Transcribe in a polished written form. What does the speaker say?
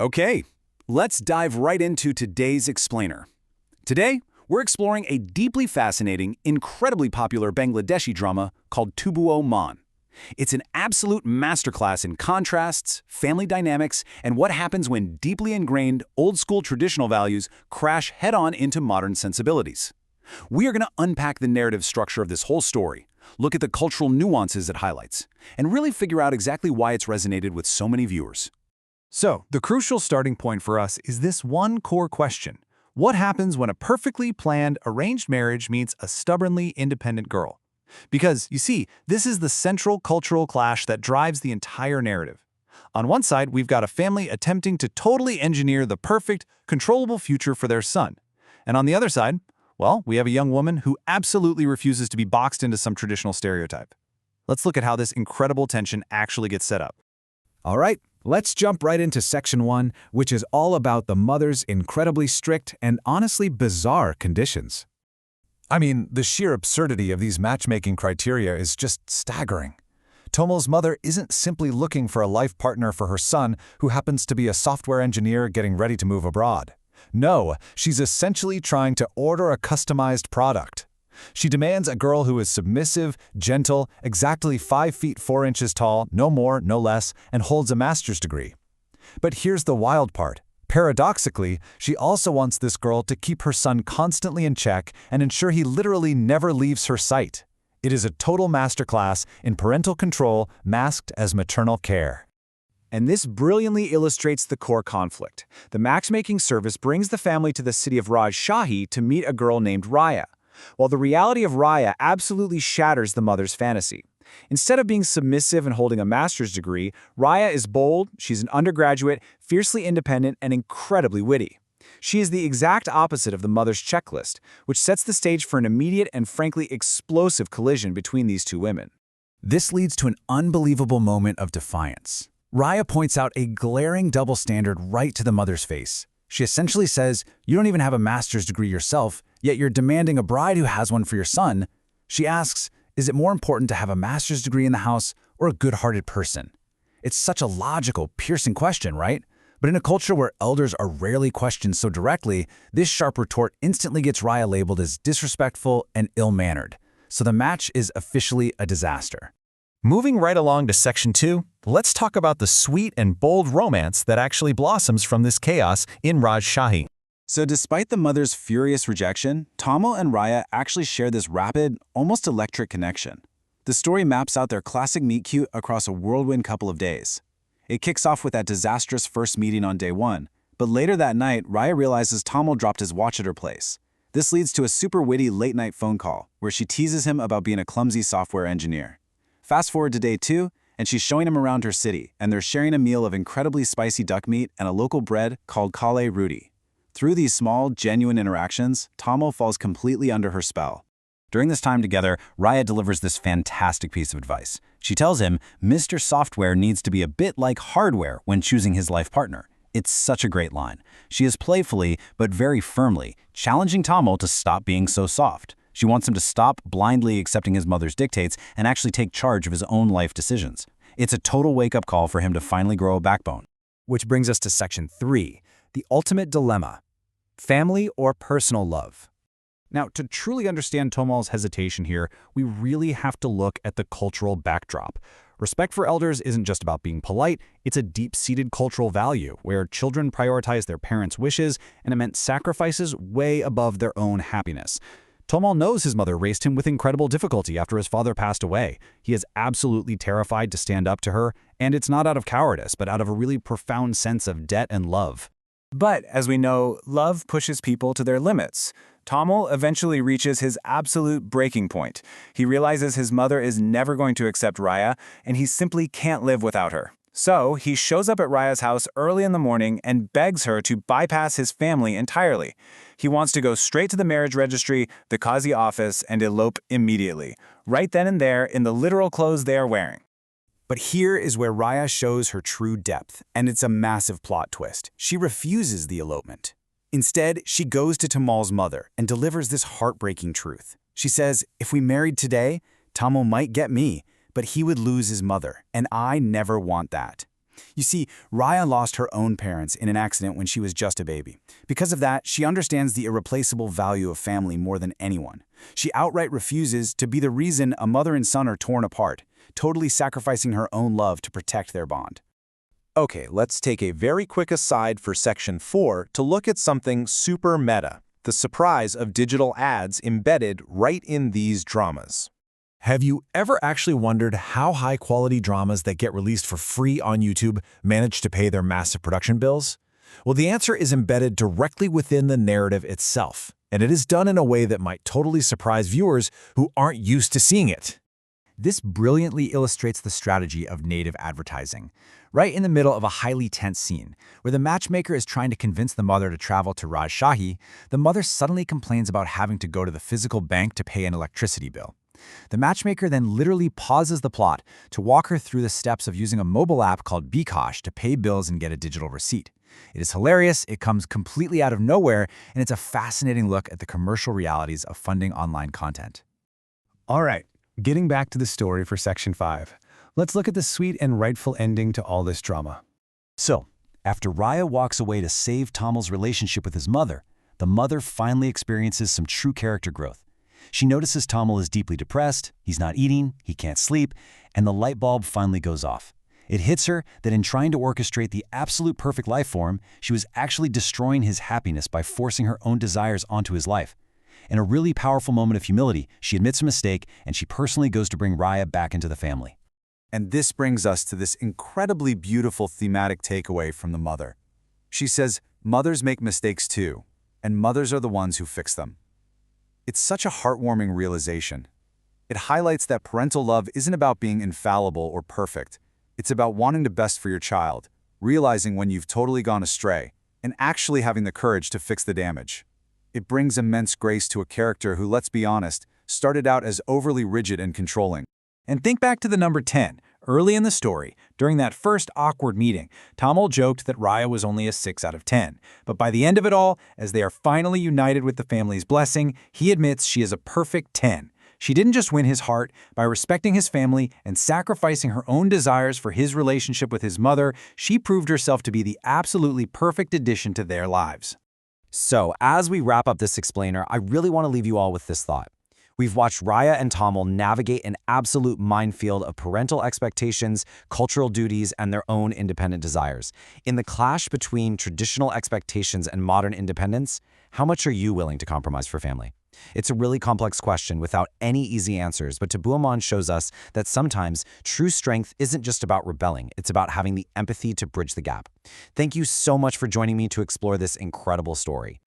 Okay, let's dive right into today's explainer. Today, we're exploring a deeply fascinating, incredibly popular Bangladeshi drama called Tobuo. It's an absolute masterclass in contrasts, family dynamics, and what happens when deeply ingrained old-school traditional values crash head-on into modern sensibilities. We are going to unpack the narrative structure of this whole story, look at the cultural nuances it highlights, and really figure out exactly why it's resonated with so many viewers. So, the crucial starting point for us is this one core question. What happens when a perfectly planned arranged marriage meets a stubbornly independent girl? Because, you see, this is the central cultural clash that drives the entire narrative. On one side, we've got a family attempting to totally engineer the perfect, controllable future for their son. And on the other side, well, we have a young woman who absolutely refuses to be boxed into some traditional stereotype. Let's look at how this incredible tension actually gets set up. All right, let's jump right into Section 1, which is all about the mother's incredibly strict and honestly bizarre conditions. I mean, the sheer absurdity of these matchmaking criteria is just staggering. Tomo's mother isn't simply looking for a life partner for her son who happens to be a software engineer getting ready to move abroad. No, she's essentially trying to order a customized product. She demands a girl who is submissive, gentle, exactly 5 feet 4 inches tall, no more, no less, and holds a master's degree. But here's the wild part. Paradoxically, she also wants this girl to keep her son constantly in check and ensure he literally never leaves her sight. It is a total masterclass in parental control masked as maternal care. And this brilliantly illustrates the core conflict. The matchmaking service brings the family to the city of Rajshahi to meet a girl named Raya, while the reality of Raya absolutely shatters the mother's fantasy. Instead of being submissive and holding a master's degree, Raya is bold, she's an undergraduate, fiercely independent, and incredibly witty. She is the exact opposite of the mother's checklist, which sets the stage for an immediate and frankly explosive collision between these two women. This leads to an unbelievable moment of defiance. Raya points out a glaring double standard right to the mother's face. She essentially says, "You don't even have a master's degree yourself, yet you're demanding a bride who has one for your son." She asks, is it more important to have a master's degree in the house or a good-hearted person? It's such a logical, piercing question, right? But in a culture where elders are rarely questioned so directly, this sharp retort instantly gets Raya labeled as disrespectful and ill-mannered. So the match is officially a disaster. Moving right along to Section 2, let's talk about the sweet and bold romance that actually blossoms from this chaos in Rajshahi. So despite the mother's furious rejection, Tomo and Raya actually share this rapid, almost electric connection. The story maps out their classic meet-cute across a whirlwind couple of days. It kicks off with that disastrous first meeting on day 1, but later that night, Raya realizes Tomo dropped his watch at her place. This leads to a super witty late-night phone call, where she teases him about being a clumsy software engineer. Fast forward to day 2, and she's showing him around her city, and they're sharing a meal of incredibly spicy duck meat and a local bread called kale roti. Through these small, genuine interactions, Tomo falls completely under her spell. During this time together, Raya delivers this fantastic piece of advice. She tells him Mr. Software needs to be a bit like hardware when choosing his life partner. It's such a great line. She is playfully, but very firmly, challenging Tomo to stop being so soft. She wants him to stop blindly accepting his mother's dictates and actually take charge of his own life decisions. It's a total wake-up call for him to finally grow a backbone. Which brings us to Section 3, the ultimate dilemma. Family or personal love? Now, to truly understand Tomo's hesitation here, we really have to look at the cultural backdrop. Respect for elders isn't just about being polite, it's a deep-seated cultural value where children prioritize their parents' wishes and immense sacrifices way above their own happiness. Tomo knows his mother raised him with incredible difficulty after his father passed away. He is absolutely terrified to stand up to her, and it's not out of cowardice, but out of a really profound sense of debt and love. But, as we know, love pushes people to their limits. Tomo eventually reaches his absolute breaking point. He realizes his mother is never going to accept Raya, and he simply can't live without her. So, he shows up at Raya's house early in the morning and begs her to bypass his family entirely. He wants to go straight to the marriage registry, the Qazi office, and elope immediately, right then and there in the literal clothes they are wearing. But here is where Raya shows her true depth, and it's a massive plot twist. She refuses the elopement. Instead, she goes to Tomo's mother and delivers this heartbreaking truth. She says, if we married today, Tomo might get me, but he would lose his mother, and I never want that. You see, Raya lost her own parents in an accident when she was just a baby. Because of that, she understands the irreplaceable value of family more than anyone. She outright refuses to be the reason a mother and son are torn apart, totally sacrificing her own love to protect their bond. Okay, let's take a very quick aside for Section 4 to look at something super meta, the surprise of digital ads embedded right in these dramas. Have you ever actually wondered how high-quality dramas that get released for free on YouTube manage to pay their massive production bills? Well, the answer is embedded directly within the narrative itself, and it is done in a way that might totally surprise viewers who aren't used to seeing it. This brilliantly illustrates the strategy of native advertising. Right in the middle of a highly tense scene, where the matchmaker is trying to convince the mother to travel to Rajshahi, the mother suddenly complains about having to go to the physical bank to pay an electricity bill. The matchmaker then literally pauses the plot to walk her through the steps of using a mobile app called Bkosh to pay bills and get a digital receipt. It is hilarious, it comes completely out of nowhere, and it's a fascinating look at the commercial realities of funding online content. All right, getting back to the story for Section 5. Let's look at the sweet and rightful ending to all this drama. So, after Raya walks away to save Tomo's relationship with his mother, the mother finally experiences some true character growth. She notices Tomo is deeply depressed, he's not eating, he can't sleep, and the light bulb finally goes off. It hits her that in trying to orchestrate the absolute perfect life for him, she was actually destroying his happiness by forcing her own desires onto his life. In a really powerful moment of humility, she admits a mistake and she personally goes to bring Raya back into the family. And this brings us to this incredibly beautiful thematic takeaway from the mother. She says, mothers make mistakes too, and mothers are the ones who fix them. It's such a heartwarming realization. It highlights that parental love isn't about being infallible or perfect. It's about wanting the best for your child, realizing when you've totally gone astray, and actually having the courage to fix the damage. It brings immense grace to a character who, let's be honest, started out as overly rigid and controlling. And think back to the number 10. Early in the story, during that first awkward meeting, Tomo joked that Raya was only a 6 out of 10. But by the end of it all, as they are finally united with the family's blessing, he admits she is a perfect 10. She didn't just win his heart. By respecting his family and sacrificing her own desires for his relationship with his mother, she proved herself to be the absolutely perfect addition to their lives. So, as we wrap up this explainer, I really want to leave you all with this thought. We've watched Raya and Tomo navigate an absolute minefield of parental expectations, cultural duties, and their own independent desires. In the clash between traditional expectations and modern independence, how much are you willing to compromise for family? It's a really complex question without any easy answers, but Tobuo shows us that sometimes true strength isn't just about rebelling, it's about having the empathy to bridge the gap. Thank you so much for joining me to explore this incredible story.